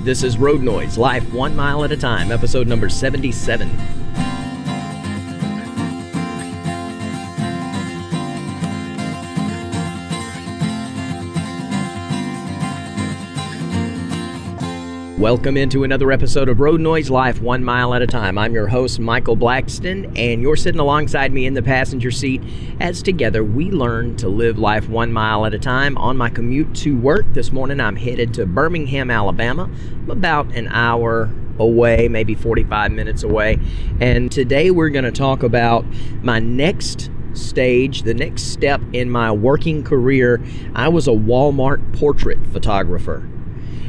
This is Road Noise, life 1 mile at a time, episode number 77. Welcome into another episode of Road Noise, life 1 mile at a time. I'm your host, Michael Blackston, and you're sitting alongside me in the passenger seat as together we learn to live life 1 mile at a time. On my commute to work this morning, I'm headed to Birmingham, Alabama. I'm about an hour away, maybe 45 minutes away. And today we're going to talk about my next stage, the next step in my working career. I was a Walmart portrait photographer.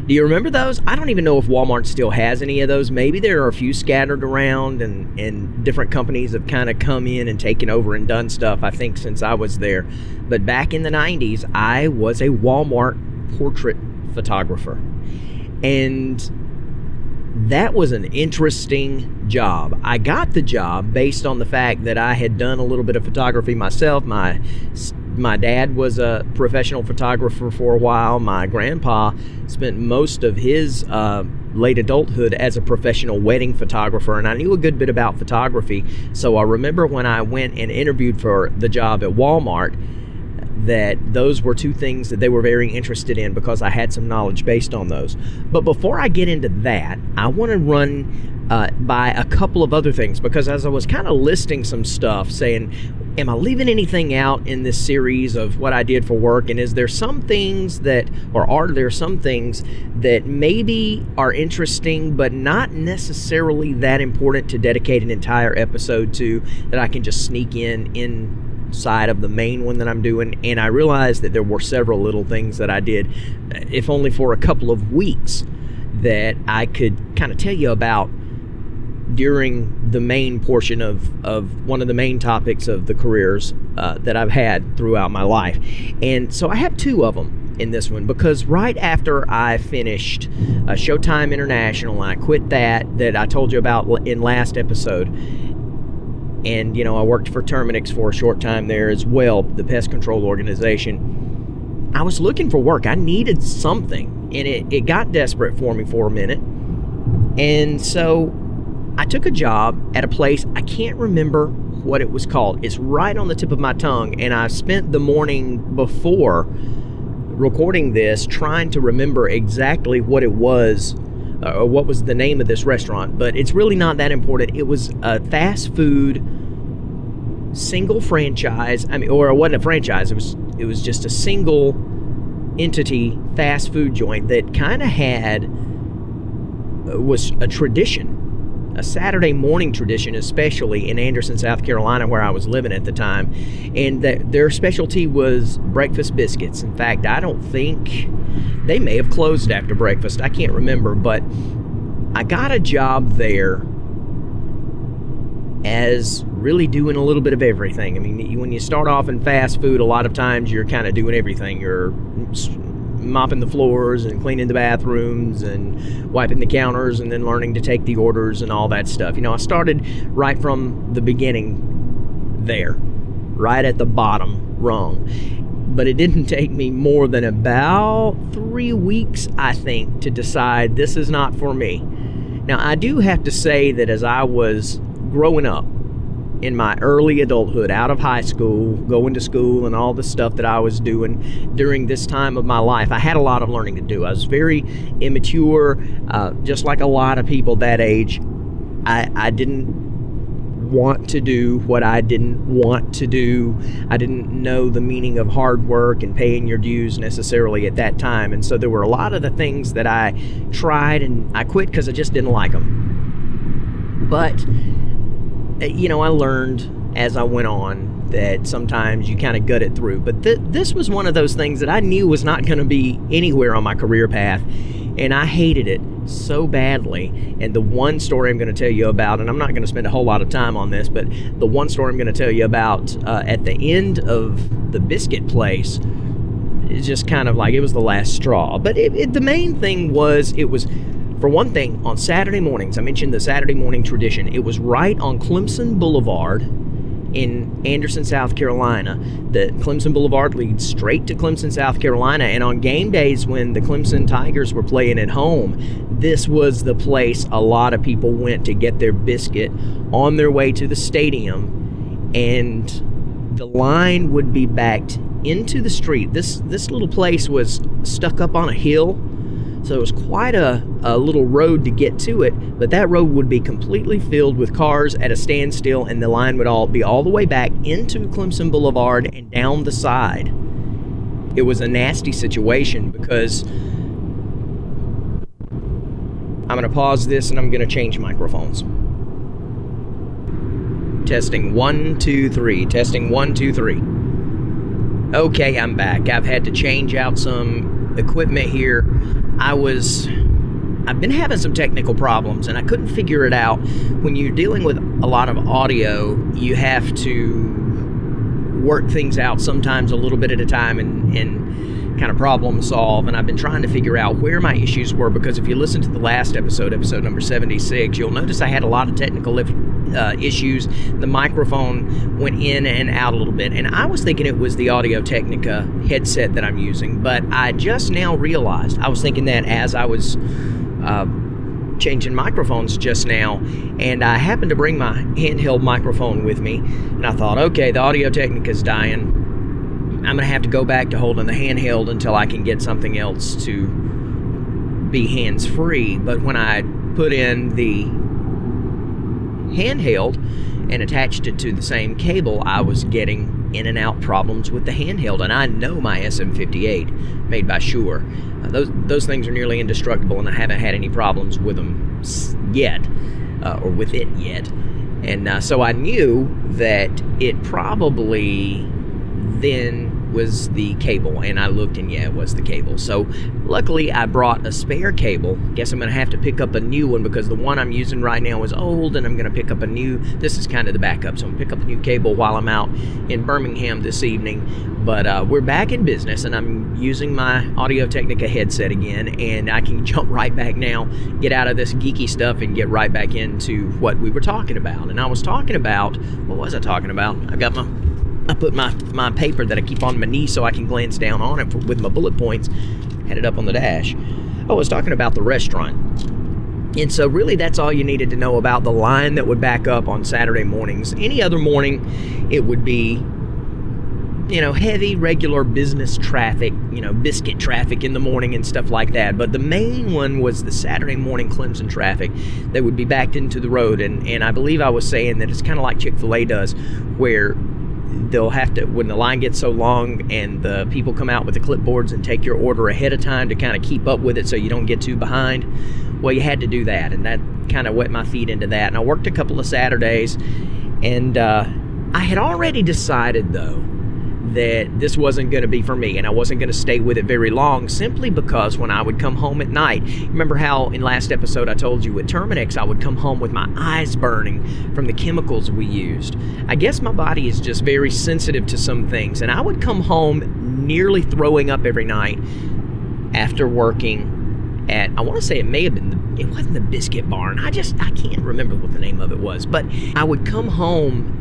Do you remember those? I don't even know if Walmart still has any of those. Maybe there are a few scattered around and different companies have kind of come in and taken over and done stuff, I think, since I was there. But back in the 90s, I was a Walmart portrait photographer. And that was an interesting job. I got the job based on the fact that I had done a little bit of photography myself. My dad was a professional photographer for a while. My grandpa spent most of his late adulthood as a professional wedding photographer, and I knew a good bit about photography. So I remember when I went and interviewed for the job at Walmart that those were two things that they were very interested in because I had some knowledge based on those. But before I get into that, I want to run by a couple of other things, because as I was kind of listing some stuff, saying, am I leaving anything out in this series of what I did for work? And is there some things that, or are there some things that maybe are interesting, but not necessarily that important to dedicate an entire episode to, that I can just sneak inside of the main one that I'm doing? And I realized that there were several little things that I did, if only for a couple of weeks, that I could kind of tell you about during the main portion of one of the main topics of the careers that I've had throughout my life. And so I have two of them in this one, because right after I finished Showtime International, and I quit that I told you about in last episode, and I worked for Terminix for a short time there as well, the pest control organization. I was looking for work. I needed something, and it got desperate for me for a minute. And so I took a job at a place, I can't remember what it was called. It's right on the tip of my tongue, and I spent the morning before recording this trying to remember exactly what it was, or what was the name of this restaurant, but it's really not that important. It was a fast food single franchise. Or it wasn't a franchise, it was just a single entity fast food joint that kind of was a tradition. A Saturday morning tradition, especially in Anderson, South Carolina, where I was living at the time. And their specialty was breakfast biscuits. In fact, I don't think they may have closed after breakfast. I can't remember, but I got a job there as really doing a little bit of everything. I mean, when you start off in fast food, a lot of times you're kind of doing everything. You're mopping the floors and cleaning the bathrooms and wiping the counters and then learning to take the orders and all that stuff. I started right from the beginning there, right at the bottom rung. But it didn't take me more than about 3 weeks, I think, to decide this is not for me. Now, I do have to say that as I was growing up, in my early adulthood, out of high school, going to school, and all the stuff that I was doing during this time of my life, I had a lot of learning to do. I was very immature, just like a lot of people that age. I didn't want to do what I didn't want to do. I didn't know the meaning of hard work and paying your dues necessarily at that time. And so there were a lot of the things that I tried and I quit because I just didn't like them. But I learned as I went on that sometimes you kind of gut it through. But this was one of those things that I knew was not going to be anywhere on my career path, and I hated it so badly. And the one story I'm going to tell you about, and I'm not going to spend a whole lot of time on this, but the one story I'm going to tell you about at the end of the biscuit place is just kind of like it was the last straw. But the main thing was, it was, for one thing, on Saturday mornings. I mentioned the Saturday morning tradition. It was right on Clemson Boulevard in Anderson, South Carolina. The Clemson Boulevard leads straight to Clemson, South Carolina, and on game days when the Clemson Tigers were playing at home, this was the place a lot of people went to get their biscuit on their way to the stadium, and the line would be backed into the street. This little place was stuck up on a hill, so it was quite a little road to get to it, but that road would be completely filled with cars at a standstill, and the line would be all the way back into Clemson Boulevard and down the side. It was a nasty situation because I'm going to pause this and I'm going to change microphones. Testing 1, 2, 3. Testing 1, 2, 3. Okay, I'm back. I've had to change out some equipment here. I've been having some technical problems and I couldn't figure it out. When you're dealing with a lot of audio, you have to work things out sometimes a little bit at a time and kind of problem solve. And I've been trying to figure out where my issues were, because if you listen to the last episode number 76, you'll notice I had a lot of technical issues. The microphone went in and out a little bit, and I was thinking it was the Audio-Technica headset that I'm using, but I just now realized, I was thinking that as I was changing microphones just now, and I happened to bring my handheld microphone with me, and I thought, okay, the Audio-Technica's dying. I'm going to have to go back to holding the handheld until I can get something else to be hands-free. But when I put in the handheld and attached it to the same cable, I was getting in and out problems with the handheld. And I know my SM58 made by Shure. Those things are nearly indestructible, and I haven't had any problems with them yet, or with it yet. And so I knew that it probably then was the cable, and I looked, and yeah, it was the cable. So luckily I brought a spare cable. Guess I'm gonna have to pick up a new one because the one I'm using right now is old, and I'm gonna pick up a new, this is kind of the backup, so I'm gonna pick up a new cable while I'm out in Birmingham this evening. But we're back in business, and I'm using my Audio-Technica headset again, and I can jump right back now, get out of this geeky stuff, and get right back into what we were talking about. And I was talking about, what was I talking about? I put my paper that I keep on my knee so I can glance down on it with my bullet points, had it up on the dash. I was talking about the restaurant. And so really that's all you needed to know about the line that would back up on Saturday mornings. Any other morning, it would be, heavy, regular business traffic, biscuit traffic in the morning and stuff like that. But the main one was the Saturday morning Clemson traffic that would be backed into the road. And I believe I was saying that it's kind of like Chick-fil-A does, where they'll have to, when the line gets so long and the people come out with the clipboards and take your order ahead of time to kind of keep up with it so you don't get too behind. Well, you had to do that, and that kind of wet my feet into that. And I worked a couple of Saturdays, and I had already decided, though, that this wasn't going to be for me, and I wasn't going to stay with it very long, simply because when I would come home at night, remember how in last episode I told you with Terminex I would come home with my eyes burning from the chemicals we used. I guess my body is just very sensitive to some things, and I would come home nearly throwing up every night after working at, I want to say it wasn't the Biscuit Barn, I can't remember what the name of it was, but I would come home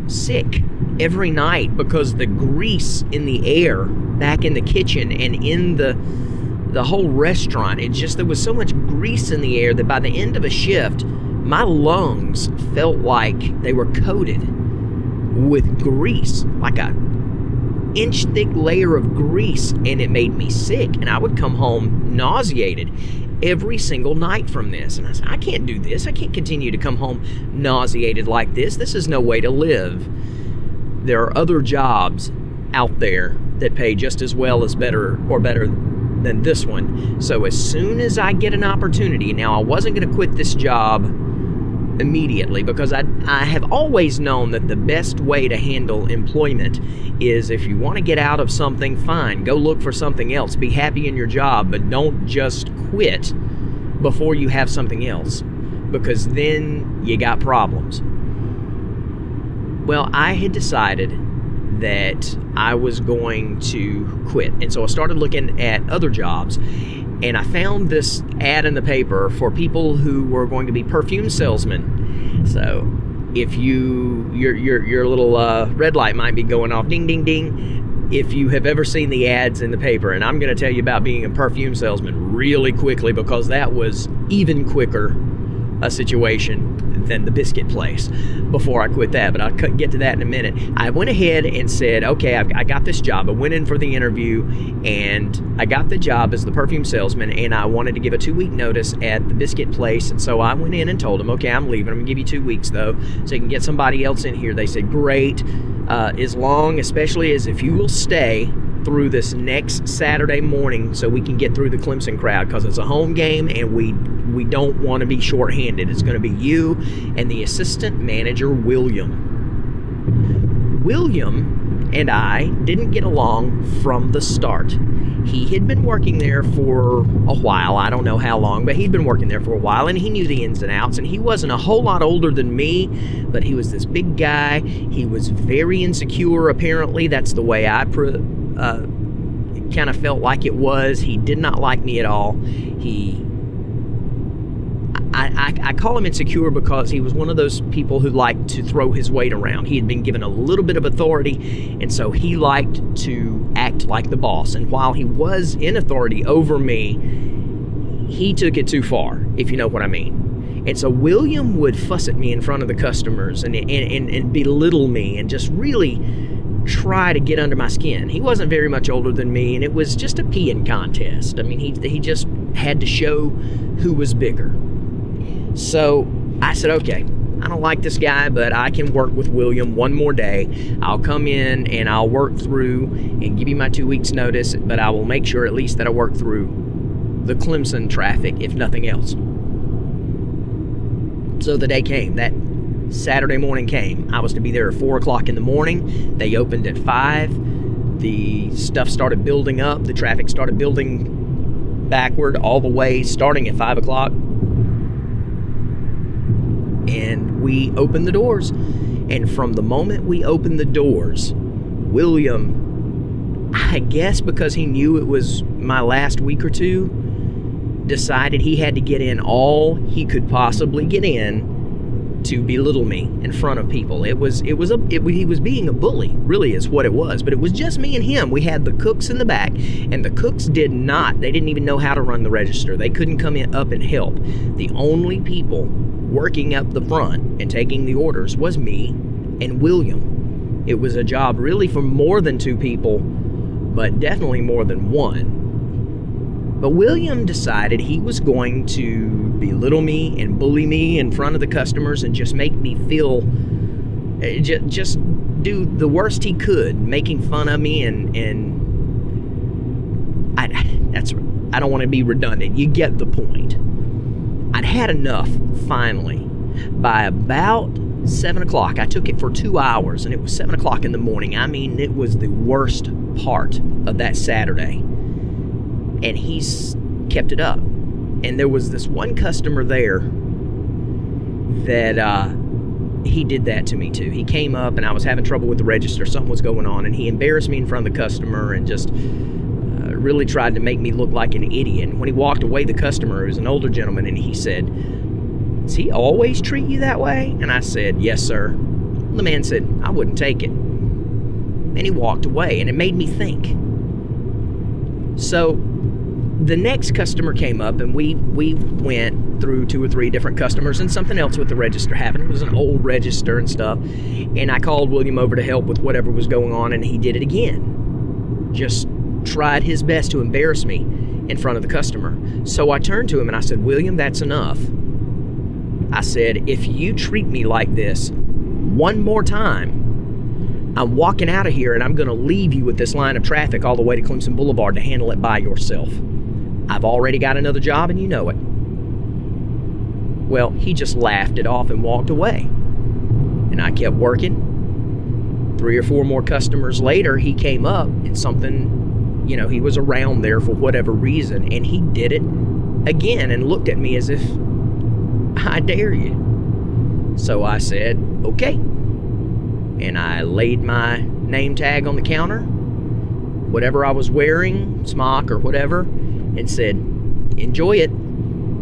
sick every night because the grease in the air back in the kitchen and in the whole restaurant, there was so much grease in the air that by the end of a shift, my lungs felt like they were coated with grease, like a inch thick layer of grease, and it made me sick. And I would come home nauseated every single night from this. And I said, I can't do this. I can't continue to come home nauseated like this. This is no way to live. There are other jobs out there that pay just as well as better than this one. So as soon as I get an opportunity, now I wasn't going to quit this job immediately, because I have always known that the best way to handle employment is, if you want to get out of something, fine, go look for something else. Be happy in your job, but don't just quit before you have something else, because then you got problems. Well, I had decided that I was going to quit, and so I started looking at other jobs, and I found this ad in the paper for people who were going to be perfume salesmen. So If your little red light might be going off, ding, ding, ding, if you have ever seen the ads in the paper. And I'm going to tell you about being a perfume salesman really quickly, because that was even quicker a situation than the biscuit place before I quit that, but I'll get to that in a minute. I went ahead and said, okay, I got this job. I went in for the interview, and I got the job as the perfume salesman, and I wanted to give a 2-week notice at the biscuit place. And so I went in and told them, okay, I'm leaving. I'm gonna give you 2 weeks though, so you can get somebody else in here. They said, great, especially as if you will stay through this next Saturday morning so we can get through the Clemson crowd, because it's a home game and we don't want to be shorthanded. It's going to be you and the assistant manager, William. William and I didn't get along from the start. He had been working there for a while. I don't know how long, but he'd been working there for a while, and he knew the ins and outs, and he wasn't a whole lot older than me, but he was this big guy. He was very insecure, apparently. That's the way I kind of felt like it was. He did not like me at all. I call him insecure because he was one of those people who liked to throw his weight around. He had been given a little bit of authority, and so he liked to act like the boss. And while he was in authority over me, he took it too far, if you know what I mean. And so William would fuss at me in front of the customers and belittle me and just really try to get under my skin. He wasn't very much older than me, and it was just a peeing contest. I mean, he just had to show who was bigger. So I said, okay, I don't like this guy, but I can work with William one more day. I'll come in and I'll work through and give you my 2 weeks notice, but I will make sure at least that I work through the Clemson traffic, if nothing else. So the day came. That Saturday morning came. I was to be there at 4 o'clock in the morning. They opened at 5. The stuff started building up. The traffic started building backward all the way, starting at 5 o'clock. And we opened the doors. And from the moment we opened the doors, William, I guess because he knew it was my last week or two, decided he had to get in all he could possibly get in to belittle me in front of people. He was being a bully, really is what it was. But it was just me and him. We had the cooks in the back, and the cooks they didn't even know how to run the register. They couldn't come up and help. The only people working up the front and taking the orders was me and William. It was a job really for more than 2 people, but definitely more than 1. But William decided he was going to belittle me and bully me in front of the customers and just make me feel, just do the worst he could, making fun of me, and I don't want to be redundant. You get the point. I'd had enough, finally. By about 7 o'clock, I took it for 2 hours, and it was 7 o'clock in the morning. I mean, it was the worst part of that Saturday. And he's kept it up. And there was this one customer there that he did that to me too. He came up and I was having trouble with the register. Something was going on, and he embarrassed me in front of the customer and just really tried to make me look like an idiot. And when he walked away, the customer, who was an older gentleman, and he said, "Does he always treat you that way?" And I said, "Yes, sir." The man said, "I wouldn't take it." And he walked away, and it made me think. So the next customer came up, and we went through 2 or 3 different customers, and something else with the register happened. It was an old register and stuff, and I called William over to help with whatever was going on, and he did it again. Just tried his best to embarrass me in front of the customer. So I turned to him and I said, "William, that's enough." I said, "If you treat me like this one more time, I'm walking out of here, and I'm going to leave you with this line of traffic all the way to Clemson Boulevard to handle it by yourself. I've already got another job, and you know it." Well, he just laughed it off and walked away. And I kept working. 3 or 4 more customers later, he came up, and something, he was around there for whatever reason, and he did it again and looked at me as if, "I dare you." So I said, "Okay." And I laid my name tag on the counter, whatever I was wearing, smock or whatever, and said, "Enjoy it."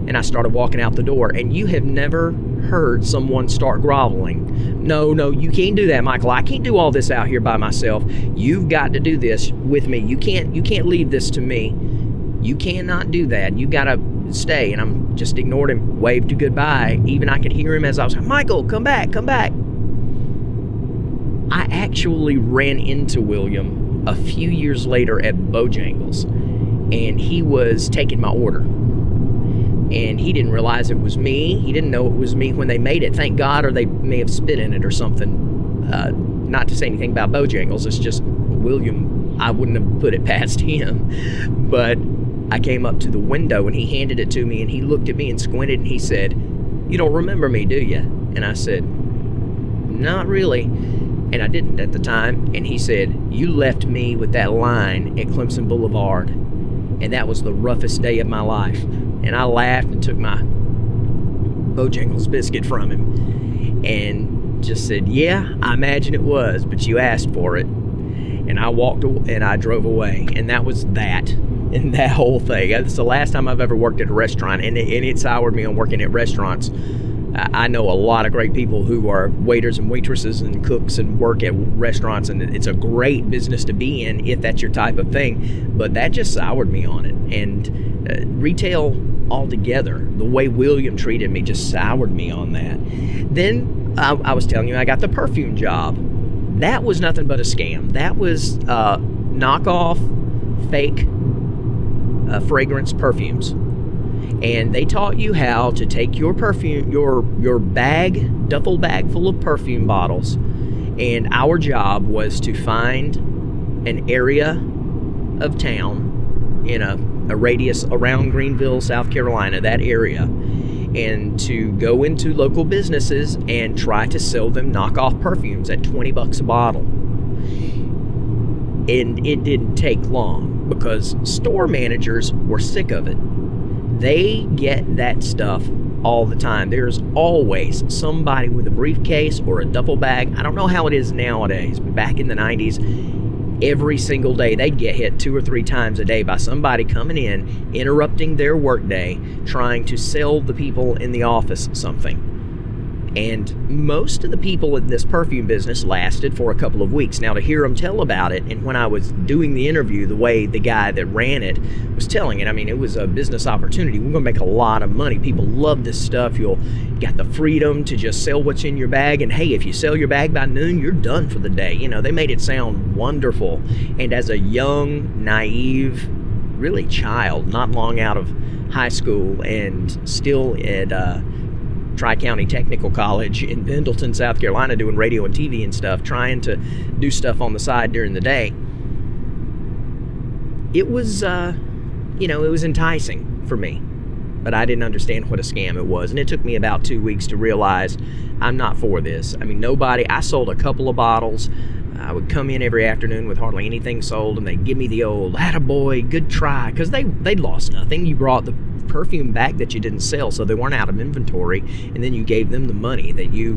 And I started walking out the door. And you have never heard someone start groveling. No, you can't do that, Michael. I can't do all this out here by myself. You've got to do this with me. You can't leave this to me. You cannot do that. You got to stay. And I'm just ignored him, waved to goodbye. Even I could hear him as I was like, Michael, come back. I actually ran into William a few years later at Bojangles, and he was taking my order. And he didn't realize it was me. He didn't know it was me when they made it, thank God, or they may have spit in it or something. Not to say anything about Bojangles, it's just William, I wouldn't have put it past him. But I came up to the window and he handed it to me, and he looked at me and squinted and he said, "You don't remember me, do you?" And I said, "Not really." And I didn't at the time. And he said, "You left me with that line at Clemson Boulevard, and that was the roughest day of my life." And I laughed and took my Bojangles biscuit from him and just said, "Yeah, I imagine it was, but you asked for it." And I walked and I drove away. And that was that. And that whole thing. It's the last time I've ever worked at a restaurant, and it soured me on working at restaurants. I know a lot of great people who are waiters and waitresses and cooks and work at restaurants, and it's a great business to be in if that's your type of thing. But that just soured me on it. And retail altogether, the way William treated me just soured me on that. Then I was telling you I got the perfume job. That was nothing but a scam. That was knockoff, fake fragrance perfumes. And they taught you how to take your perfume, your bag, duffel bag full of perfume bottles, and our job was to find an area of town in a radius around Greenville, South Carolina, that area, and to go into local businesses and try to sell them knockoff perfumes at $20 a bottle. And it didn't take long because store managers were sick of it. They get that stuff all the time. There's always somebody with a briefcase or a duffel bag. I don't know how it is nowadays, but back in the 90s, every single day they'd get hit 2 or 3 times a day by somebody coming in, interrupting their workday, trying to sell the people in the office something. And most of the people in this perfume business lasted for a couple of weeks. Now, to hear them tell about it, and when I was doing the interview, the way the guy that ran it was telling it, I mean, it was a business opportunity. We're going to make a lot of money. People love this stuff. You got the freedom to just sell what's in your bag. And hey, if you sell your bag by noon, you're done for the day. You know, they made it sound wonderful. And as a young, naive, really child, not long out of high school and still at Tri-County Technical College in Pendleton, South Carolina, doing radio and TV and stuff, trying to do stuff on the side during the day. It was, it was enticing for me, but I didn't understand what a scam it was. And it took me about 2 weeks to realize I'm not for this. I mean, I sold a couple of bottles. I would come in every afternoon with hardly anything sold, and they'd give me the old, "Attaboy, good try," because they'd lost nothing. You brought the perfume back that you didn't sell, so they weren't out of inventory, and then you gave them the money that you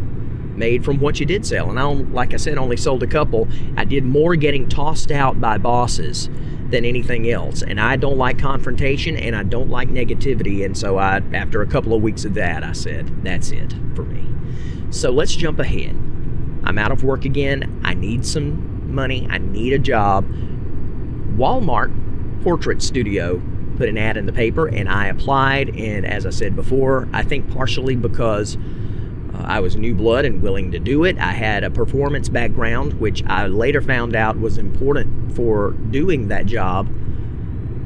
made from what you did sell. And I, like I said, only sold a couple. I did more getting tossed out by bosses than anything else, and I don't like confrontation, and I don't like negativity, and so after a couple of weeks of that, I said, that's it for me. So let's jump ahead. I'm out of work again. I need some money. I need a job. Walmart Portrait Studio put an ad in the paper, and I applied. And as I said before, I think partially because I was new blood and willing to do it. I had a performance background, which I later found out was important for doing that job.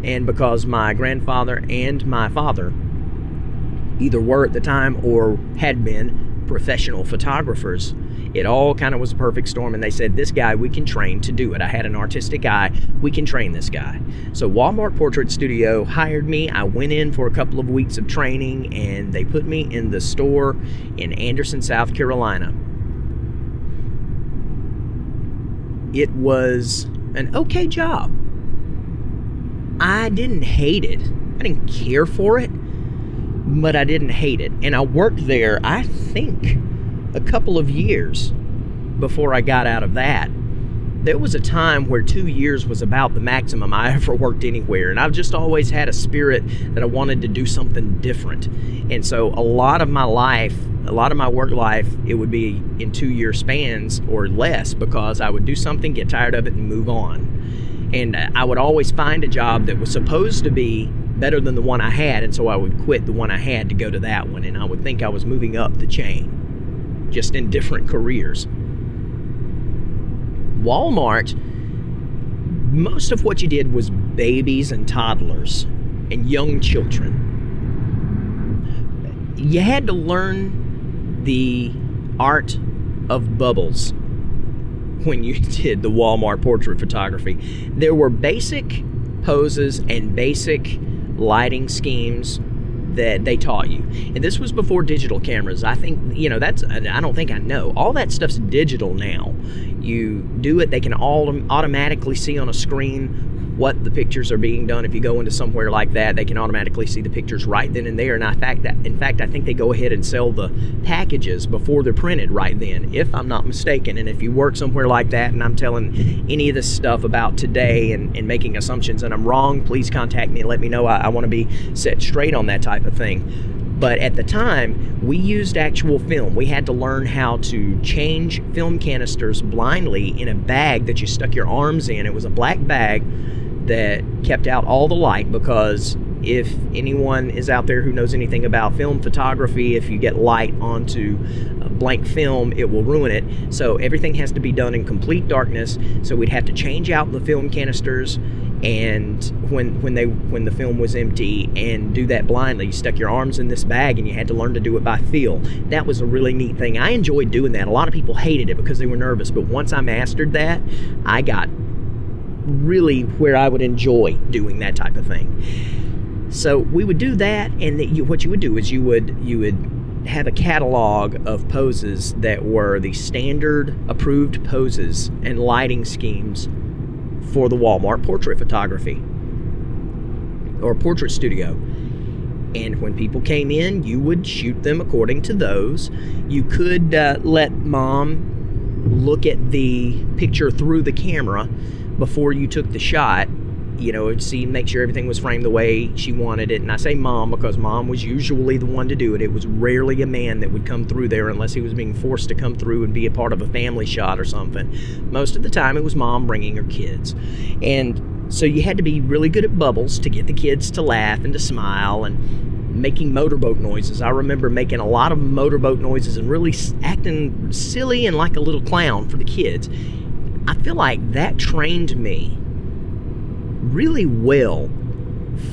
And because my grandfather and my father either were at the time or had been professional photographers, it all kind of was a perfect storm, and they said, this guy we can train to do it. I had an artistic eye. We can train this guy. So Walmart Portrait Studio hired me. I went in for a couple of weeks of training, and they put me in the store in Anderson, South Carolina. It was an okay job. I didn't hate it. I didn't care for it, but I didn't hate it. And I worked there, I think, a couple of years before I got out of that. there was a time where 2 years was about the maximum I ever worked anywhere, and I've just always had a spirit that I wanted to do something different. And so a lot of my work life, it would be in 2-year spans or less, because I would do something, get tired of it, and move on. And I would always find a job that was supposed to be better than the one I had, and so I would quit the one I had to go to that one, and I would think I was moving up the chain, just in different careers. Walmart, most of what you did was babies and toddlers and young children. You had to learn the art of bubbles when you did the Walmart portrait photography. There were basic poses and basic lighting schemes that they taught you. And this was before digital cameras. I think, I don't think I know. All that stuff's digital now. You do it, they can all automatically see on a screen what the pictures are being done. If you go into somewhere like that, they can automatically see the pictures right then and there. And in fact, I think they go ahead and sell the packages before they're printed right then, if I'm not mistaken. And if you work somewhere like that and I'm telling any of this stuff about today and making assumptions and I'm wrong, please contact me and let me know. I want to be set straight on that type of thing. But at the time, we used actual film. We had to learn how to change film canisters blindly in a bag that you stuck your arms in. It was a black bag that kept out all the light, because if anyone is out there who knows anything about film photography, if you get light onto a blank film, it will ruin it. So everything has to be done in complete darkness. So we'd have to change out the film canisters, and when the film was empty, and do that blindly. You stuck your arms in this bag and you had to learn to do it by feel. That was a really neat thing. I enjoyed doing that. A lot of people hated it because they were nervous, but once I mastered that, I got really where I would enjoy doing that type of thing. So we would do that, and what you would do is you would have a catalog of poses that were the standard approved poses and lighting schemes for the Walmart portrait photography or portrait studio. And when people came in, you would shoot them according to those. You could let mom look at the picture through the camera before you took the shot, make sure everything was framed the way she wanted it. And I say mom because mom was usually the one to do it. It was rarely a man that would come through there unless he was being forced to come through and be a part of a family shot or something. Most of the time it was mom bringing her kids. And so you had to be really good at bubbles to get the kids to laugh and to smile, and making motorboat noises. I remember making a lot of motorboat noises and really acting silly and like a little clown for the kids. I feel like that trained me really well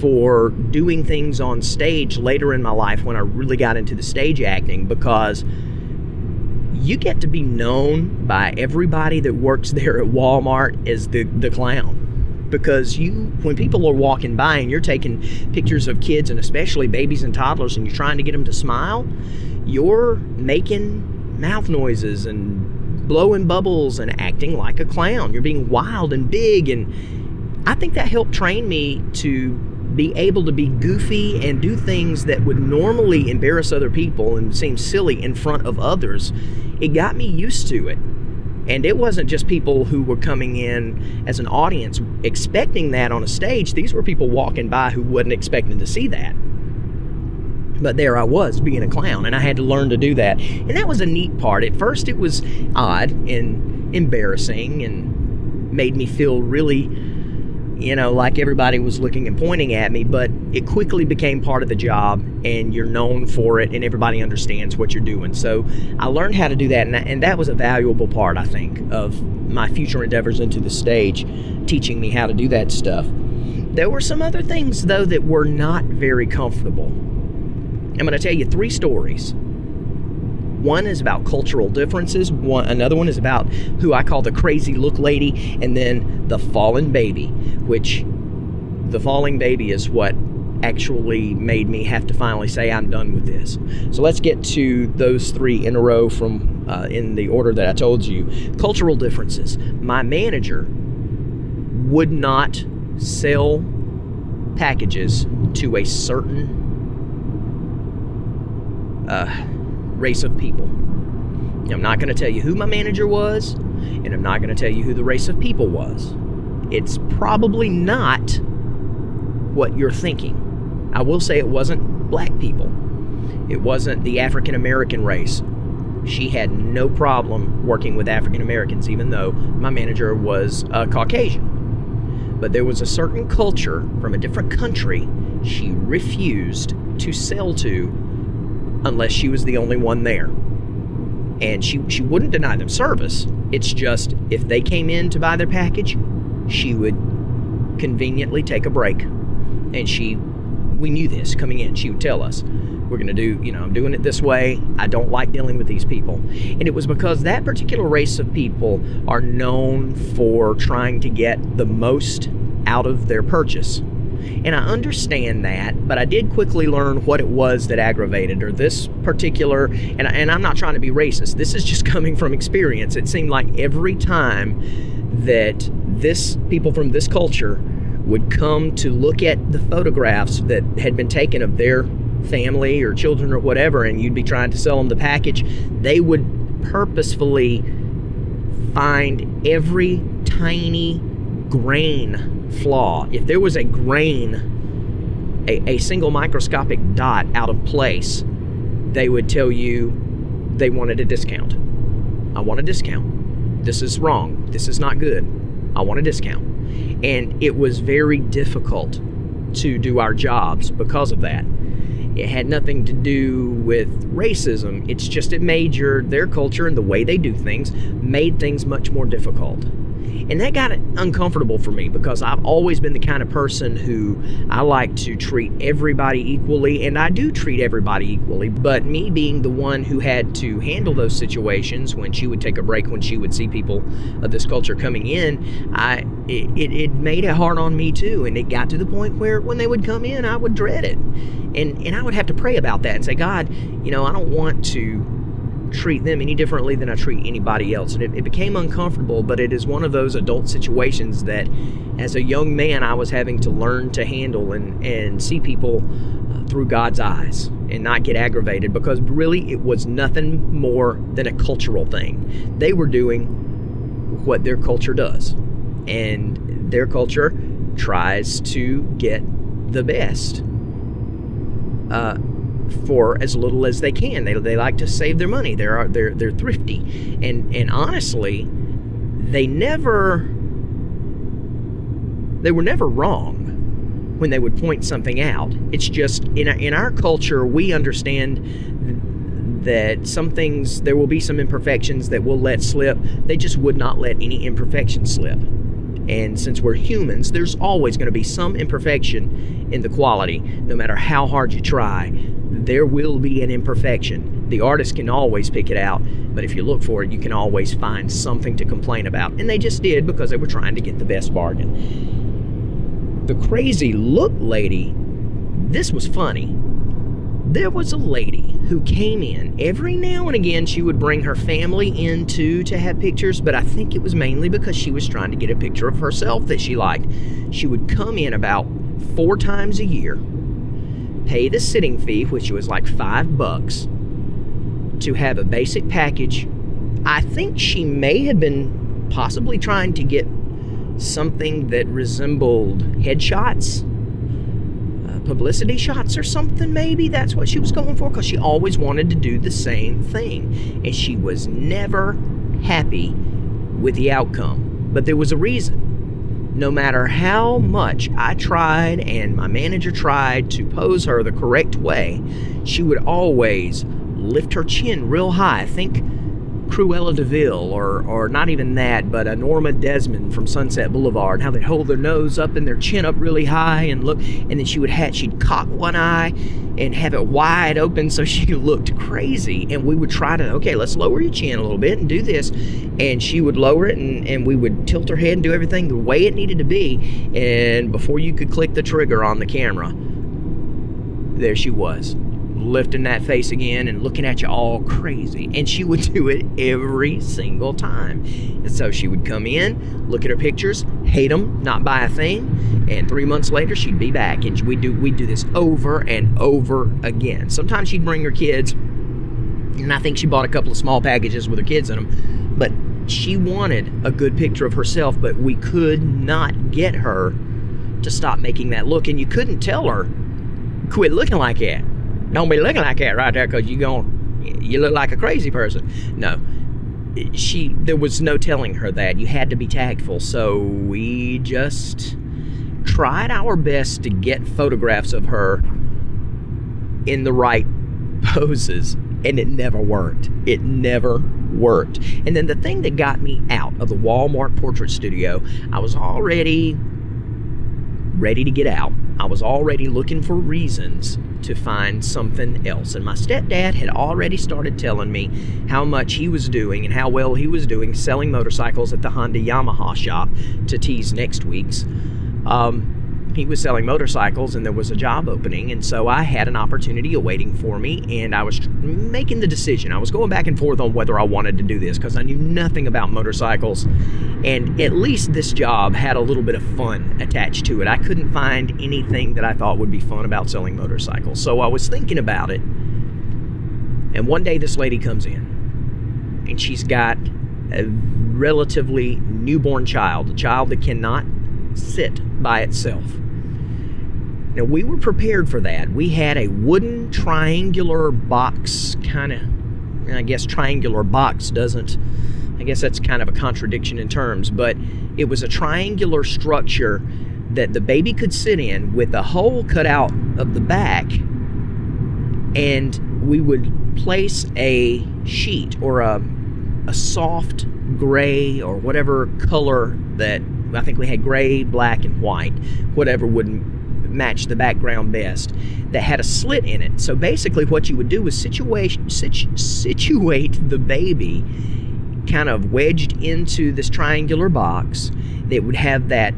for doing things on stage later in my life when I really got into the stage acting, because you get to be known by everybody that works there at Walmart as the clown. Because when people are walking by and you're taking pictures of kids, and especially babies and toddlers, and you're trying to get them to smile, you're making mouth noises and blowing bubbles and acting like a clown. You're being wild and big, and I think that helped train me to be able to be goofy and do things that would normally embarrass other people and seem silly in front of others. It got me used to it. And it wasn't just people who were coming in as an audience expecting that on a stage. These were people walking by who wasn't expecting to see that. But there I was, being a clown, and I had to learn to do that. And that was a neat part. At first it was odd and embarrassing and made me feel really, like everybody was looking and pointing at me, but it quickly became part of the job, and you're known for it, and everybody understands what you're doing. So I learned how to do that, and that was a valuable part, I think, of my future endeavors into the stage, teaching me how to do that stuff. There were some other things, though, that were not very comfortable. I'm going to tell you 3 stories. One is about cultural differences. Another one is about who I call the crazy look lady, and then the fallen baby, which the falling baby is what actually made me have to finally say I'm done with this. So let's get to those 3 in a row from in the order that I told you. Cultural differences. My manager would not sell packages to a certain race of people. I'm not going to tell you who my manager was, And I'm not going to tell you who the race of people was. It's probably not what you're thinking. I will say it wasn't black people. It wasn't the African American race. She had no problem working with African Americans, even though my manager was Caucasian. But there was a certain culture from a different country she refused to sell to unless she was the only one there. And she wouldn't deny them service. It's just if they came in to buy their package, she would conveniently take a break. And we knew this coming in. She would tell us, we're going to do, I'm doing it this way. I don't like dealing with these people. And it was because that particular race of people are known for trying to get the most out of their purchase. And I understand that, but I did quickly learn what it was that aggravated her. This particular, and I'm not trying to be racist, this is just coming from experience. It seemed like every time that people from this culture would come to look at the photographs that had been taken of their family or children or whatever, and you'd be trying to sell them the package, they would purposefully find every tiny grain flaw. If there was a grain, a single microscopic dot out of place, they would tell you they wanted a discount. I want a discount. This is wrong. This is not good. I want a discount. And it was very difficult to do our jobs because of that. It had nothing to do with racism. It's just it made their culture and the way they do things made things much more difficult. And that got uncomfortable for me because I've always been the kind of person who I like to treat everybody equally, and I do treat everybody equally. But me being the one who had to handle those situations when she would take a break, when she would see people of this culture coming in, it made it hard on me too. And it got to the point where when they would come in, I would dread it. And I would have to pray about that and say, God, I don't want to treat them any differently than I treat anybody else. And it became uncomfortable, but it is one of those adult situations that as a young man I was having to learn to handle and see people through God's eyes and not get aggravated, because really it was nothing more than a cultural thing. They were doing what their culture does, and their culture tries to get the best for as little as they can. They like to save their money. They're thrifty, and honestly, they were never wrong when they would point something out. It's just in our culture, we understand that some things, there will be some imperfections that we'll let slip. They just would not let any imperfection slip. And since we're humans, there's always going to be some imperfection in the quality. No matter how hard you try, there will be an imperfection. The artist can always pick it out, but if you look for it, you can always find something to complain about. And they just did, because they were trying to get the best bargain. The crazy look lady, this was funny. There was a lady who came in. Every now and again, she would bring her family in too to have pictures, but I think it was mainly because she was trying to get a picture of herself that she liked. She would come in about 4 times a year, pay the sitting fee, which was like $5, to have a basic package. I think she may have been possibly trying to get something that resembled headshots, publicity shots or something. Maybe that's what she was going for, because she always wanted to do the same thing, and she was never happy with the outcome. But there was a reason. No matter how much I tried and my manager tried to pose her the correct way, she would always lift her chin real high. Think Cruella de Vil, or not even that, but a Norma Desmond from Sunset Boulevard, how they'd hold their nose up and their chin up really high and look, and then she'd cock one eye and have it wide open so she looked crazy. And we would try to, okay, let's lower your chin a little bit and do this. And she would lower it, and we would tilt her head and do everything the way it needed to be. And before you could click the trigger on the camera, there she was, lifting that face again and looking at you all crazy. And she would do it every single time. And so she would come in, look at her pictures, hate them, not buy a thing, and 3 months later she'd be back. And we'd do this over and over again. Sometimes she'd bring her kids, and I think she bought a couple of small packages with her kids in them, but she wanted a good picture of herself, but we could not get her to stop making that look. And you couldn't tell her, quit looking like that. Don't be looking like that right there, because you look like a crazy person. No, there was no telling her that. You had to be tactful. So we just tried our best to get photographs of her in the right poses, and it never worked. It never worked. And then the thing that got me out of the Walmart portrait studio, I was already ready to get out. I was already looking for reasons to find something else. And my stepdad had already started telling me how much he was doing and how well he was doing selling motorcycles at the Honda Yamaha shop, to tease next week's. He was selling motorcycles and there was a job opening, and so I had an opportunity awaiting for me, and I was making the decision. I was going back and forth on whether I wanted to do this because I knew nothing about motorcycles, and at least this job had a little bit of fun attached to it. I couldn't find anything that I thought would be fun about selling motorcycles, so I was thinking about it, and one day this lady comes in, and she's got a relatively newborn child, a child that cannot sit by itself. Now, we were prepared for that. We had a wooden triangular box, I guess triangular box doesn't, I guess that's kind of a contradiction in terms, but it was a triangular structure that the baby could sit in with a hole cut out of the back, and we would place a sheet or a soft gray or whatever color that, I think we had gray, black, and white, whatever would match the background best, that had a slit in it. So basically what you would do was situate the baby kind of wedged into this triangular box that would have that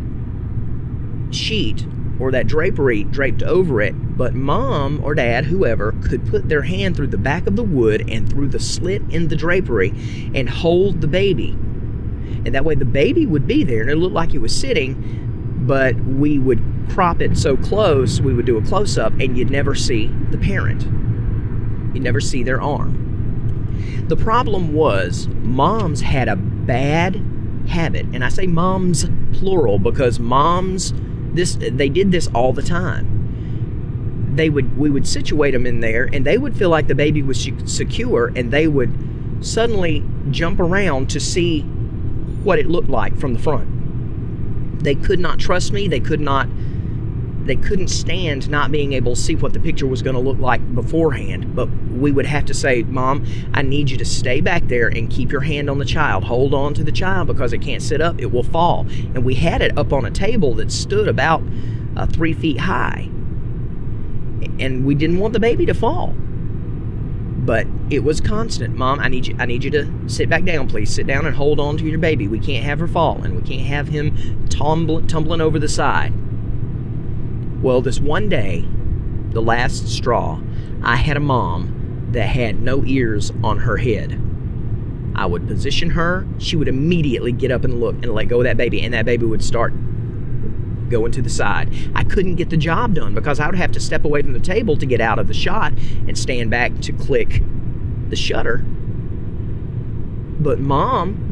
sheet or that drapery draped over it, but mom or dad, whoever, could put their hand through the back of the wood and through the slit in the drapery and hold the baby. And that way the baby would be there, and it looked like it was sitting, but we would crop it so close, we would do a close-up, and you'd never see the parent. You'd never see their arm. The problem was, moms had a bad habit, and I say moms plural because moms, they did this all the time. We would situate them in there, and they would feel like the baby was secure, and they would suddenly jump around to see what it looked like from the front. They could not trust me. They couldn't stand not being able to see what the picture was going to look like beforehand. But we would have to say, Mom, I need you to stay back there and keep your hand on the child. Hold on to the child because it can't sit up. It will fall. And we had it up on a table that stood about 3 feet high. And we didn't want the baby to fall. But it was constant. Mom, I need you to sit back down, please. Sit down and hold on to your baby. We can't have her fall, and we can't have him tumbling over the side. Well, this one day, the last straw, I had a mom that had no ears on her head. I would position her. She would immediately get up and look and let go of that baby, and that baby would start going to the side. I couldn't get the job done because I would have to step away from the table to get out of the shot and stand back to click the shutter. But Mom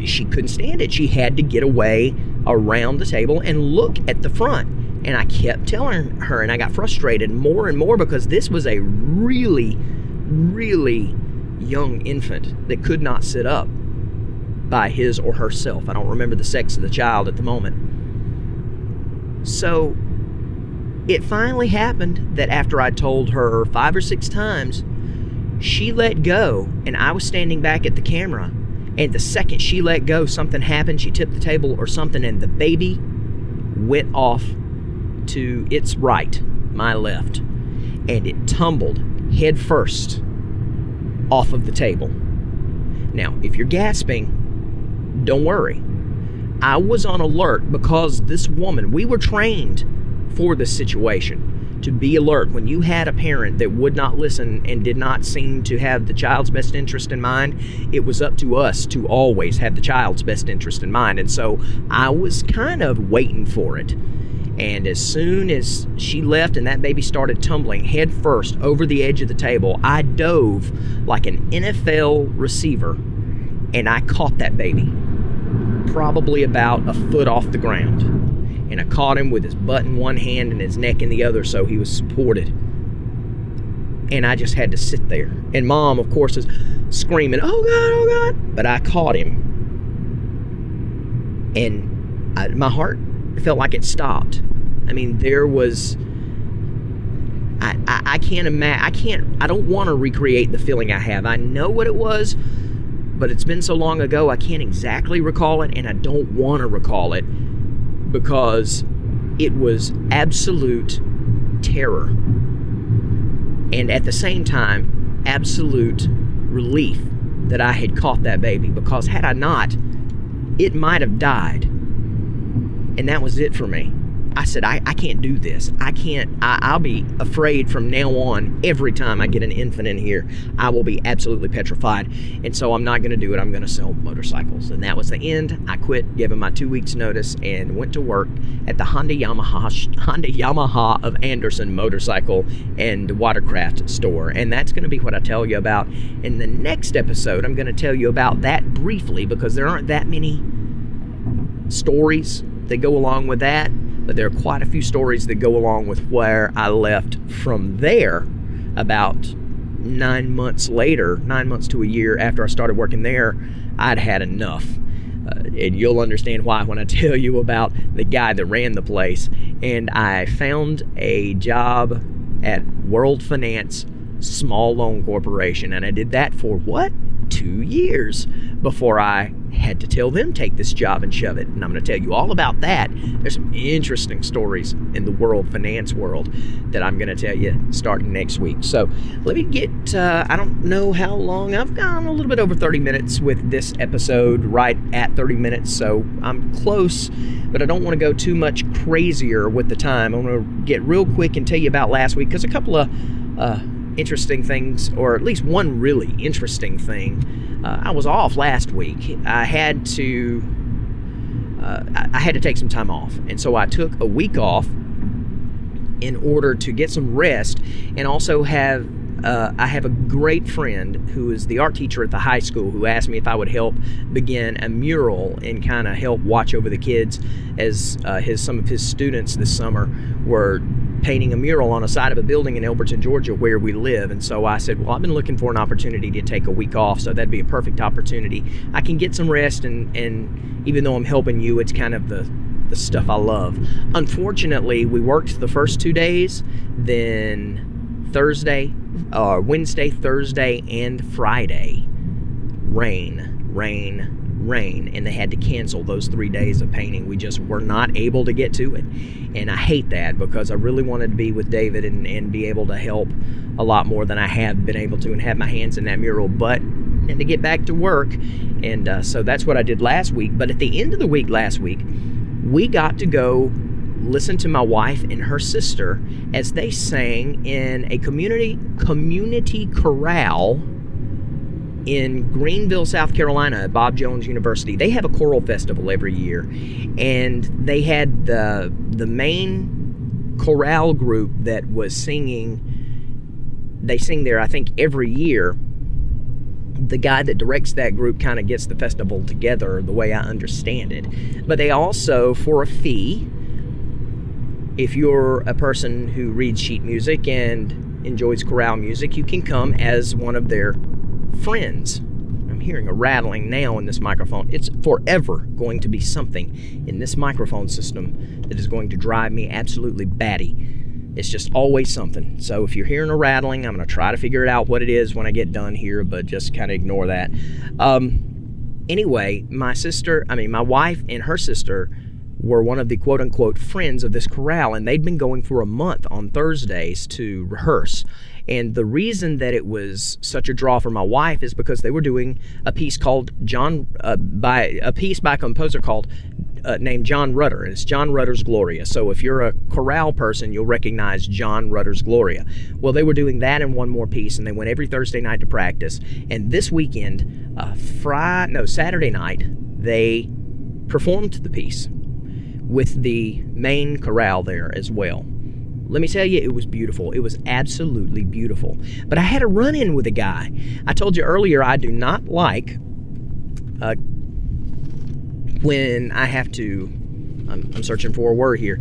she couldn't stand it. She had to get away around the table and look at the front. And I kept telling her, and I got frustrated more and more because this was a really, really young infant that could not sit up by his or herself. I don't remember the sex of the child at the moment. So it finally happened that after I told her 5 or 6 times, she let go, and I was standing back at the camera, and the second she let go, something happened. She tipped the table or something, and the baby went off to its right, my left, and it tumbled head first off of the table. Now, if you're gasping, don't worry. I was on alert because this woman, we were trained for this situation to be alert. When you had a parent that would not listen and did not seem to have the child's best interest in mind, it was up to us to always have the child's best interest in mind. And so I was kind of waiting for it. And as soon as she left and that baby started tumbling head first over the edge of the table, I dove like an NFL receiver and I caught that baby probably about a foot off the ground. And I caught him with his butt in one hand and his neck in the other, so he was supported. And I just had to sit there. And Mom, of course, is screaming, "Oh God, oh God." But I caught him. And my heart felt like it stopped. I mean, there was... I can't imagine... I don't want to recreate the feeling I have. I know what it was, but it's been so long ago, I can't exactly recall it, and I don't want to recall it because it was absolute terror. And at the same time, absolute relief that I had caught that baby, because had I not, it might have died. And that was it for me. I said, I can't do this. I'll be afraid from now on. Every time I get an infant in here, I will be absolutely petrified. And so I'm not going to do it. I'm going to sell motorcycles. And that was the end. I quit, gave him my 2 weeks notice, and went to work at the Honda Yamaha of Anderson motorcycle and watercraft store. And that's going to be what I tell you about in the next episode. I'm going to tell you about that briefly, because there aren't that many stories that go along with that. But there are quite a few stories that go along with where I left from there. About 9 months later, 9 months to a year after I started working there, I'd had enough. And you'll understand why when I tell you about the guy that ran the place. And I found a job at World Finance Small Loan Corporation. And I did that for what? 2 years before I had to tell them take this job and shove it. And I'm going to tell you all about that. There's some interesting stories in the world finance world that I'm going to tell you starting next week. So let me get, I don't know how long. I've gone a little bit over 30 minutes with this episode, right at 30 minutes. So I'm close, but I don't want to go too much crazier with the time. I'm going to get real quick and tell you about last week, because a couple of interesting things, or at least one really interesting thing. I was off last week. I had to take some time off, and so I took a week off in order to get some rest, and also I have a great friend who is the art teacher at the high school who asked me if I would help begin a mural and kind of help watch over the kids as some of his students this summer were painting a mural on a side of a building in Elberton, Georgia, where we live. And so I said, well, I've been looking for an opportunity to take a week off, so that'd be a perfect opportunity. I can get some rest, and even though I'm helping you, it's kind of the stuff I love. Unfortunately, we worked the first 2 days, then Wednesday, Thursday, and Friday, rain, and they had to cancel those 3 days of painting. We just were not able to get to it, and I hate that, because I really wanted to be with David and be able to help a lot more than I have been able to and have my hands in that mural, and to get back to work. And so that's what I did last week. But at the end of the week last week, we got to go listen to my wife and her sister as they sang in a community chorale in Greenville, South Carolina at Bob Jones University. They have a choral festival every year, and they had the main chorale group that was singing. They sing there, I think, every year. The guy that directs that group kind of gets the festival together, the way I understand it. But they also, for a fee, if you're a person who reads sheet music and enjoys chorale music, you can come as one of their friends. I'm hearing a rattling now in this microphone. It's forever going to be something in this microphone system that is going to drive me absolutely batty. It's just always something. So if you're hearing a rattling, I'm going to try to figure it out what it is when I get done here, but just kind of ignore that. Anyway, my wife and her sister were one of the quote-unquote friends of this chorale, and they'd been going for a month on Thursdays to rehearse. And the reason that it was such a draw for my wife is because they were doing a piece called by a composer named John Rutter, and it's John Rutter's Gloria. So if you're a chorale person, you'll recognize John Rutter's Gloria. Well, they were doing that and one more piece, and they went every Thursday night to practice. And this weekend, Saturday night, they performed the piece with the main chorale there as well. Let me tell you, it was beautiful. It was absolutely beautiful. But I had a run-in with a guy. I told you earlier I do not like when I have to, I'm searching for a word here.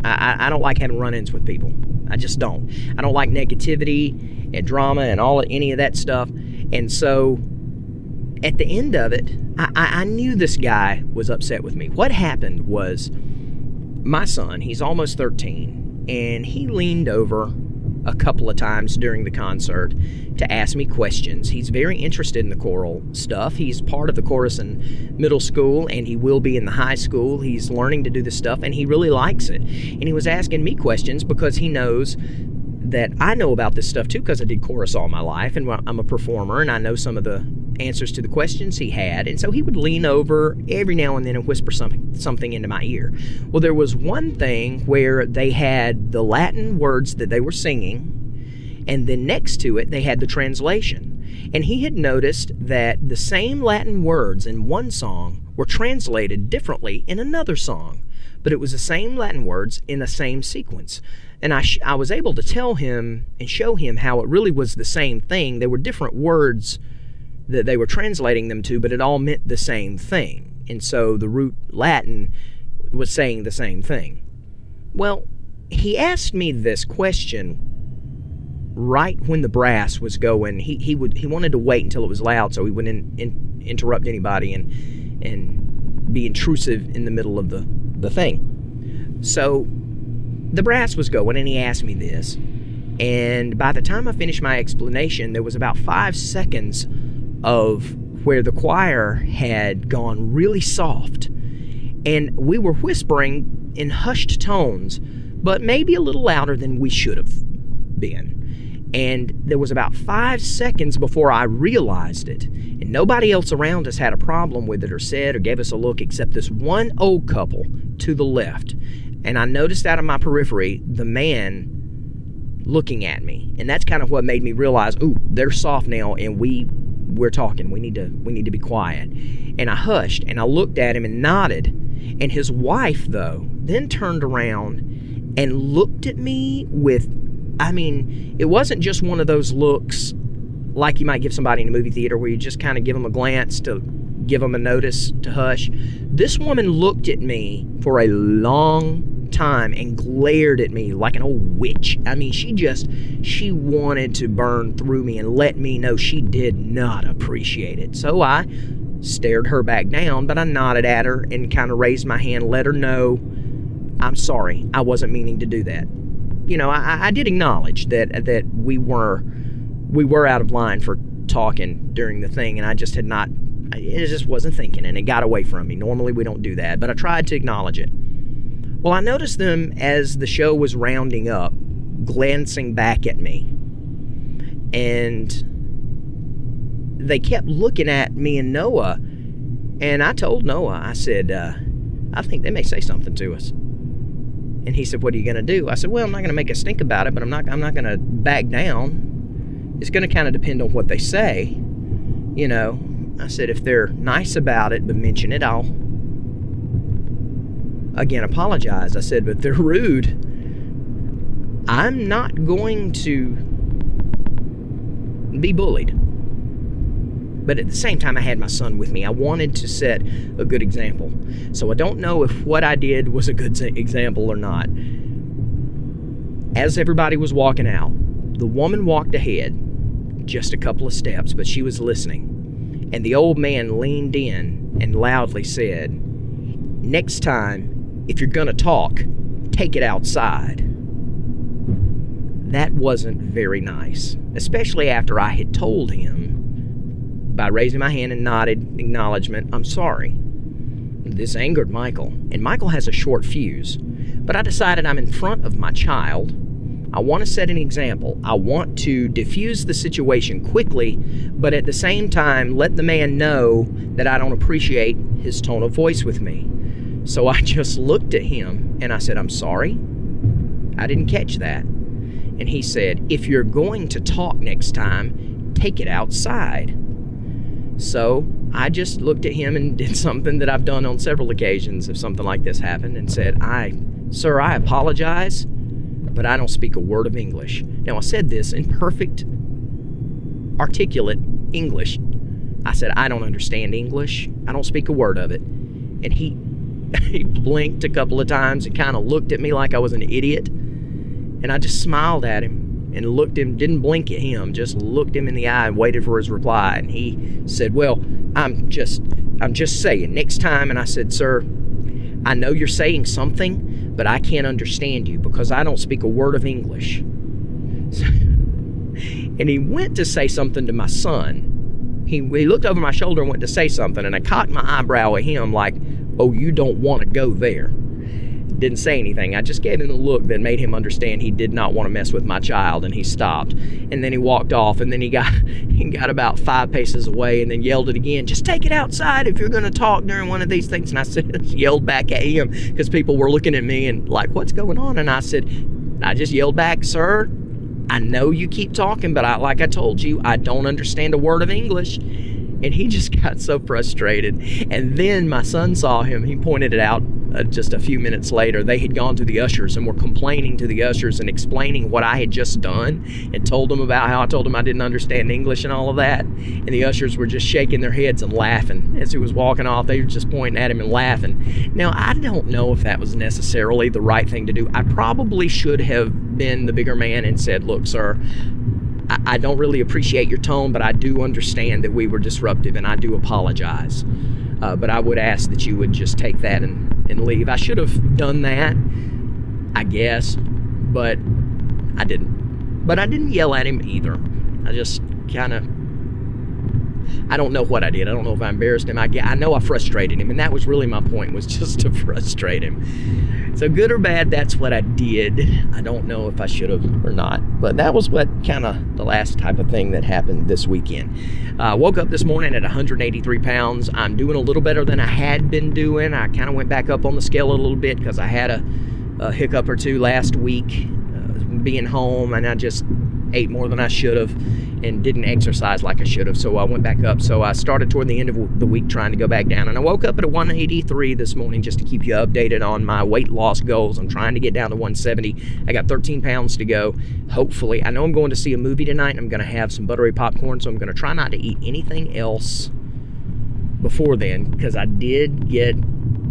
I don't like having run-ins with people. I just don't. I don't like negativity and drama and any of that stuff. And so at the end of it, I knew this guy was upset with me. What happened was my son, he's almost 13, and he leaned over a couple of times during the concert to ask me questions. He's very interested in the choral stuff. He's part of the chorus in middle school, and he will be in the high school. He's learning to do this stuff, and he really likes it. And he was asking me questions because he knows that I know about this stuff too, because I did chorus all my life, and I'm a performer, and I know some of the answers to the questions he had. And so he would lean over every now and then and whisper something into my ear. Well, there was one thing where they had the Latin words that they were singing, and then next to it they had the translation. And he had noticed that the same Latin words in one song were translated differently in another song, but it was the same Latin words in the same sequence. And I was able to tell him and show him how it really was the same thing. There were different words that they were translating them to, but it all meant the same thing. And so the root Latin was saying the same thing. Well, he asked me this question right when the brass was going. He wanted to wait until it was loud so he wouldn't interrupt anybody and be intrusive in the middle of the thing. So the brass was going, and he asked me this. And by the time I finished my explanation, there was about 5 seconds of where the choir had gone really soft. And we were whispering in hushed tones, but maybe a little louder than we should have been. And there was about 5 seconds before I realized it. And nobody else around us had a problem with it or said or gave us a look except this one old couple to the left. And I noticed out of my periphery the man looking at me. And that's kind of what made me realize, ooh, they're soft now and we're talking. We need to be quiet. And I hushed and I looked at him and nodded. And his wife, though, then turned around and looked at me with, it wasn't just one of those looks like you might give somebody in a movie theater where you just kind of give them a glance to give them a notice to hush. This woman looked at me for a long time and glared at me like an old witch. She wanted to burn through me and let me know she did not appreciate it. So I stared her back down, but I nodded at her and kind of raised my hand, let her know, I'm sorry, I wasn't meaning to do that. I did acknowledge that we were out of line for talking during the thing, and I just had not, it just wasn't thinking, and it got away from me. Normally we don't do that, but I tried to acknowledge it. Well, I noticed them as the show was rounding up, glancing back at me, and they kept looking at me and Noah, and I told Noah, I said, I think they may say something to us. And he said, what are you going to do? I said, well, I'm not going to make a stink about it, but I'm not going to back down. It's going to kind of depend on what they say. I said, if they're nice about it but mention it, I'll again apologize. I said, but if they're rude, I'm not going to be bullied. But at the same time, I had my son with me. I wanted to set a good example. So I don't know if what I did was a good example or not. As everybody was walking out, the woman walked ahead just a couple of steps, but she was listening. And the old man leaned in and loudly said, next time, if you're going to talk, take it outside. That wasn't very nice, especially after I had told him by raising my hand and nodded acknowledgement, I'm sorry. This angered Michael, and Michael has a short fuse, but I decided I'm in front of my child. I want to set an example. I want to diffuse the situation quickly, but at the same time, let the man know that I don't appreciate his tone of voice with me. So I just looked at him and I said, I'm sorry. I didn't catch that. And he said, if you're going to talk next time, take it outside. So I just looked at him and did something that I've done on several occasions if something like this happened and said, Sir, I apologize, but I don't speak a word of English. Now, I said this in perfect, articulate English, I said, I don't understand English. I don't speak a word of it. And he blinked a couple of times and kind of looked at me like I was an idiot. And I just smiled at him and looked him, didn't blink at him, just looked him in the eye and waited for his reply. And he said, well, I'm just saying, next time. And I said, sir, I know you're saying something, but I can't understand you because I don't speak a word of English. And he went to say something to my son. He looked over my shoulder and went to say something, and I cocked my eyebrow at him like, oh, you don't want to go there. Didn't say anything. I just gave him a look that made him understand he did not want to mess with my child, and he stopped. And then he walked off, and then he got about 5 paces away and then yelled it again, just take it outside if you're going to talk during one of these things. And I yelled back at him because people were looking at me and like, what's going on? And I just yelled back, sir, I know you keep talking, but like I told you, I don't understand a word of English. And he just got so frustrated. And then my son saw him. He pointed it out just a few minutes later. They had gone to the ushers and were complaining to the ushers and explaining what I had just done and told them about how I told them I didn't understand English and all of that. And the ushers were just shaking their heads and laughing. As he was walking off, they were just pointing at him and laughing. Now, I don't know if that was necessarily the right thing to do. I probably should have been the bigger man and said, look, sir, I don't really appreciate your tone, but I do understand that we were disruptive, and I do apologize. But I would ask that you would just take that and leave. I should have done that, I guess, but I didn't. But I didn't yell at him either. I just kind of, I don't know what I did. I don't know if I embarrassed him. I know I frustrated him, and that was really my point, was just to frustrate him. So good or bad, that's what I did. I don't know if I should have or not, but that was what kind of the last type of thing that happened this weekend. Woke up this morning at 183 pounds. I'm doing a little better than I had been doing. I kind of went back up on the scale a little bit because I had a hiccup or two last week being home, and I just ate more than I should have and didn't exercise like I should have, so I went back up. So I started toward the end of the week trying to go back down, and I woke up at 183 this morning just to keep you updated on my weight loss goals. I'm trying to get down to 170. I got 13 pounds to go, hopefully. I know I'm going to see a movie tonight, and I'm going to have some buttery popcorn, so I'm going to try not to eat anything else before then, because I did get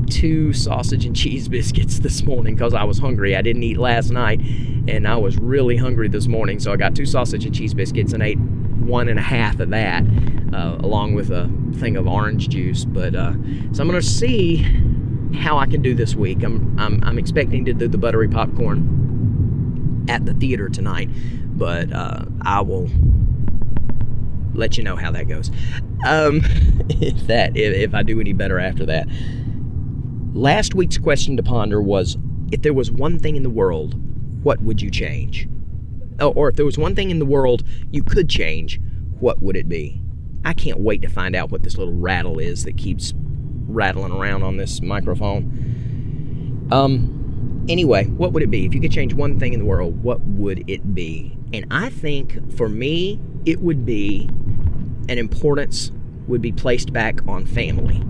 2 sausage and cheese biscuits this morning because I was hungry. I didn't eat last night, and I was really hungry this morning, so I got 2 sausage and cheese biscuits and ate 1.5 of that, along with a thing of orange juice. But so I'm going to see how I can do this week. I'm expecting to do the buttery popcorn at the theater tonight, but I will let you know how that goes. If I do any better after that. Last week's question to ponder was, if there was one thing in the world, what would you change? Or if there was one thing in the world you could change, what would it be? I can't wait to find out what this little rattle is that keeps rattling around on this microphone. Anyway, what would it be? If you could change one thing in the world, what would it be? And I think, for me, it would be an importance would be placed back on family.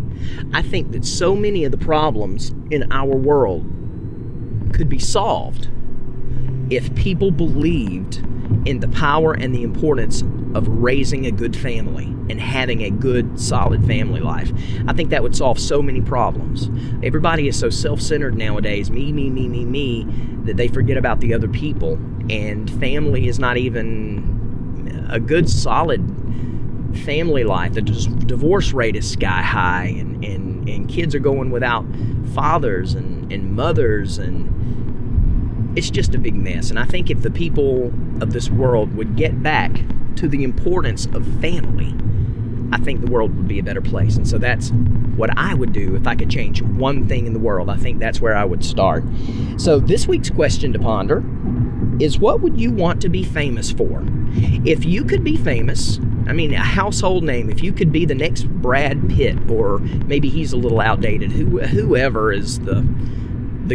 I think that so many of the problems in our world could be solved if people believed in the power and the importance of raising a good family and having a good, solid family life. I think that would solve so many problems. Everybody is so self-centered nowadays, me, that they forget about the other people, and family is not even a good, solid family life. The divorce rate is sky high, and kids are going without fathers and mothers, and it's just a big mess. And I think if the people of this world would get back to the importance of family, I think the world would be a better place. And so that's what I would do if I could change one thing in the world. I think that's where I would start. So this week's question to ponder is, what would you want to be famous for? If you could be famous, I mean, a household name, if you could be the next Brad Pitt, or maybe he's a little outdated, whoever is the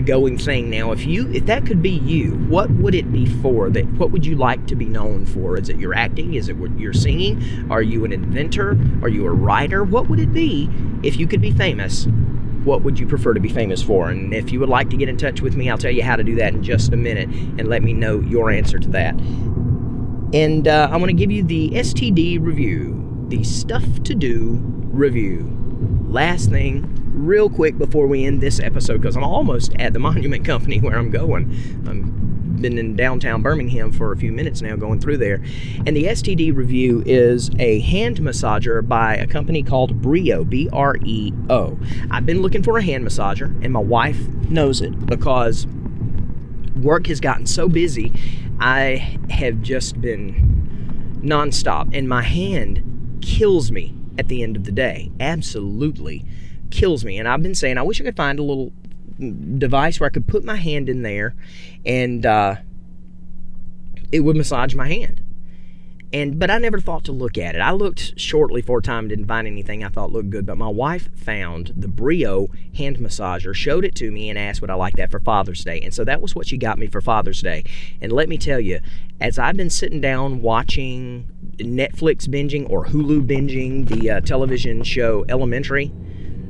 going thing now, if that could be you, what would it be for? What would you like to be known for? Is it your acting? Is it what you're singing? Are you an inventor? Are you a writer? What would it be if you could be famous? What would you prefer to be famous for? And if you would like to get in touch with me, I'll tell you how to do that in just a minute, and let me know your answer to that. And I'm going to give you the STD review. the stuff to do review. Last thing, real quick before we end this episode, because I'm almost at the Monument Company where I'm going. I've been in downtown Birmingham for a few minutes now going through there. And the STD review is a hand massager by a company called BREO, B-R-E-O. I've been looking for a hand massager, and my wife knows it because work has gotten so busy. I have just been nonstop, and my hand kills me at the end of the day. Absolutely kills me. And I've been saying I wish I could find a little device where I could put my hand in there and it would massage my hand. But I never thought to look at it. I looked shortly for a time, didn't find anything I thought looked good, but my wife found the BREO hand massager, showed it to me, and asked would I like that for Father's Day. And so that was what she got me for Father's Day. And let me tell you, as I've been sitting down watching Netflix binging or Hulu binging the television show Elementary,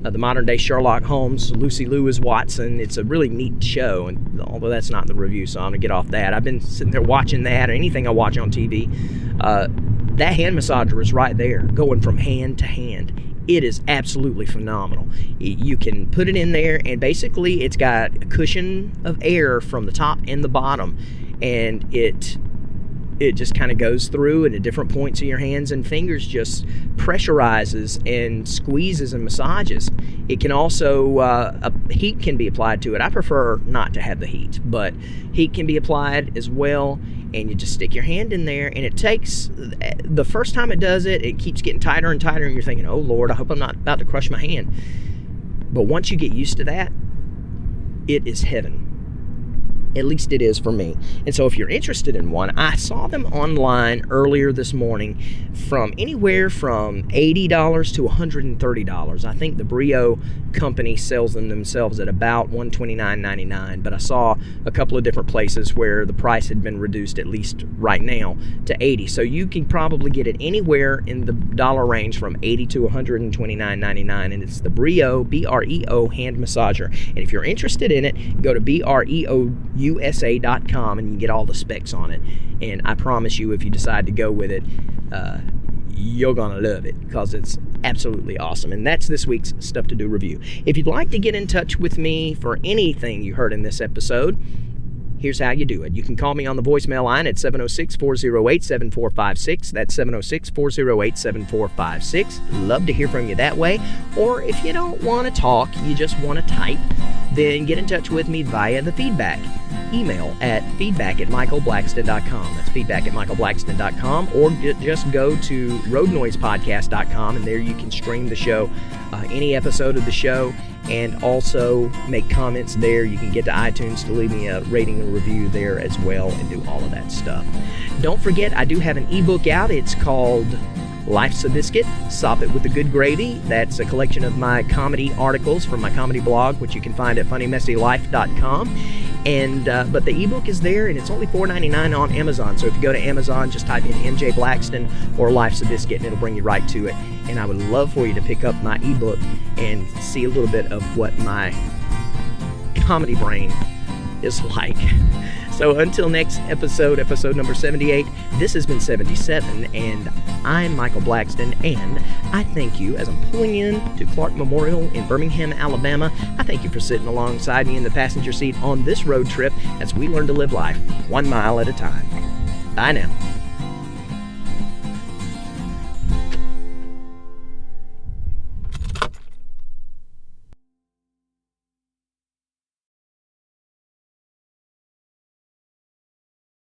the modern day Sherlock Holmes, Lucy Liu is Watson. It's a really neat show, and although that's not the review, so I'm gonna get off that. I've been sitting there watching that, or anything I watch on TV. That hand massager is right there, going from hand to hand. It is absolutely phenomenal. You can put it in there, and basically it's got a cushion of air from the top and the bottom, and it just kind of goes through, and at different points of your hands and fingers just pressurizes and squeezes and massages. It can also, heat can be applied to it. I prefer not to have the heat, but heat can be applied as well, and you just stick your hand in there, and it takes, the first time it does it, it keeps getting tighter and tighter, and you're thinking, oh Lord, I hope I'm not about to crush my hand. But once you get used to that, it is heaven. At least it is for me. And so if you're interested in one, I saw them online earlier this morning from anywhere from $80 to $130. I think the BREO company sells them themselves at about $129.99, but I saw a couple of different places where the price had been reduced, at least right now, to $80. So you can probably get it anywhere in the dollar range from $80 to $129.99, and it's the BREO, B-R-E-O hand massager. And if you're interested in it, go to BREOUSA.com and you can get all the specs on it. And I promise you, if you decide to go with it, you're gonna love it because it's absolutely awesome. And that's this week's Stuff to Do review. If you'd like to get in touch with me for anything you heard in this episode, here's how you do it. You can call me on the voicemail line at 706-408-7456. That's 706-408-7456. Love to hear from you that way. Or if you don't want to talk, you just want to type, then get in touch with me via the feedback email at feedback@michaelblackston.com. That's feedback@michaelblackston.com, or just go to roadnoisepodcast.com, and there you can stream the show, any episode of the show, and also make comments there. You can get to iTunes to leave me a rating and review there as well, and do all of that stuff. Don't forget, I do have an ebook out. It's called Life's a Biscuit, Sop It with a Good Gravy. That's a collection of my comedy articles from my comedy blog, which you can find at funnymessylife.com. But the ebook is there, and it's only $4.99 on Amazon. So if you go to Amazon, just type in MJ Blackston or Life's a Biscuit, and it'll bring you right to it. And I would love for you to pick up my ebook and see a little bit of what my comedy brain is like. So until next episode number 78, this has been 77, and I'm Michael Blackston, and I thank you, as I'm pulling in to Clark Memorial in Birmingham, Alabama, I thank you for sitting alongside me in the passenger seat on this road trip as we learn to live life 1 mile at a time. Bye now.